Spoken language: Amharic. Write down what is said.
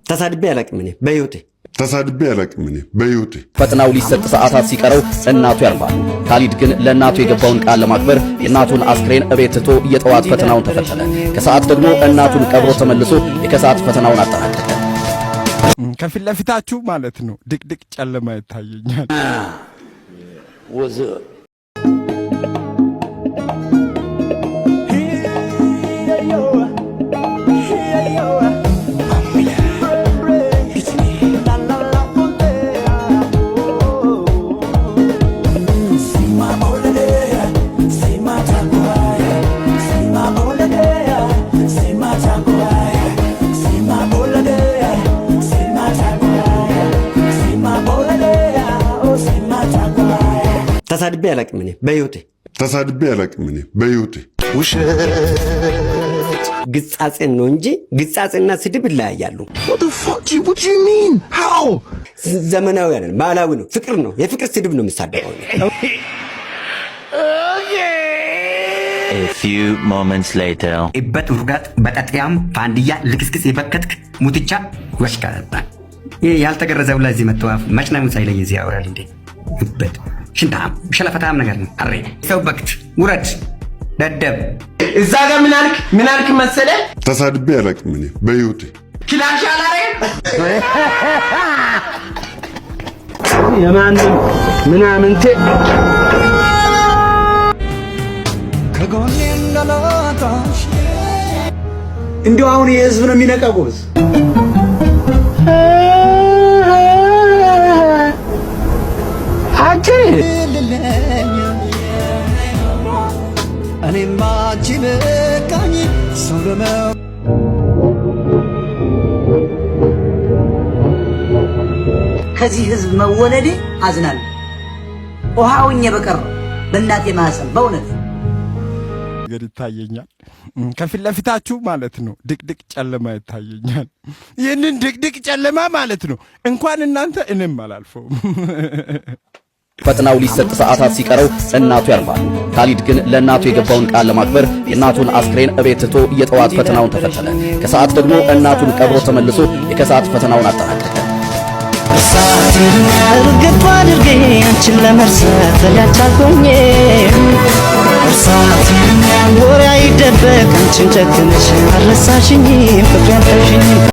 ተሳድቤ አላቅም እኔ በህይወቴ ፈተናው ሊሰጥ ሰዓታት ሲቀረው እናቱ ያርፋል። ካሊድ ግን ለእናቱ የገባውን ቃል ለማክበር የእናቱን አስክሬን እቤት ትቶ የጠዋት ፈተናውን ተፈተነ። ከሰዓት ደግሞ እናቱን ቀብሮ ተመልሶ የከሰዓት ፈተናውን አጠናቀቀ። ከፊት ለፊታችሁ ማለት ነው ድቅድቅ ጨለማ ይታየኛል። ተሳድቤ አላቅም እኔ በህይወቴ ውሸት ግጻጼን ነው እንጂ ግጻጼና ስድብ ይለያያሉ። What do you mean? How? ዘመናዊ አይደል፣ ባህላዊ ነው። ፍቅር ነው፣ የፍቅር ስድብ ነው የሚሳደበው። A few moments later እበት ውርጋት በጠጥያም ፋንድያ ልክስክስ የበከትክ ሙትቻ ወሽካታ ይሄ ያልተገረዘው ለዚህ መጥተው መች ነው ሳይለይ እዚህ ያወራል እንዴ? እበት ሽንታም ሸለፈታም ነገር ነው። አሬ ሰው በክት ውረድ ደደብ እዛ ጋር ምን አልክ መሰለ? ተሳድቤ አላቅም እኔ በህይወቴ ክላሽ አላረም የማንም ምናምንቴ እንዲያው አሁን የህዝብ ነው የሚነቃው ጎበዝ። እኔማ ጅበቃኝ ሶሎመው ከዚህ ህዝብ መወለዴ አዝናለሁ። ውሃውኝ በቀር በእናቴ ማህፀን በእውነት ነገር ይታየኛል። ከፊት ለፊታችሁ ማለት ነው ድቅድቅ ጨለማ ይታየኛል። ይህንን ድቅድቅ ጨለማ ማለት ነው እንኳን እናንተ እኔም አላልፈውም። ፈተናው ሊሰጥ ሰዓታት ሲቀረው እናቱ ያርፋል። ካሊድ ግን ለእናቱ የገባውን ቃል ለማክበር የእናቱን አስክሬን እቤት ትቶ የጠዋት ፈተናውን ተፈተነ። ከሰዓት ደግሞ እናቱን ቀብሮ ተመልሶ የከሰዓት ፈተናውን አጠናቀቀ። እርግጥ አድርጌ አንቺን ለመርሳት ያልቻልኩኝ እርሳት ወሬ አይደበቅ አንቺን ጨክነሽ አልረሳሽኝም ፍቅር ያልተውሽኝም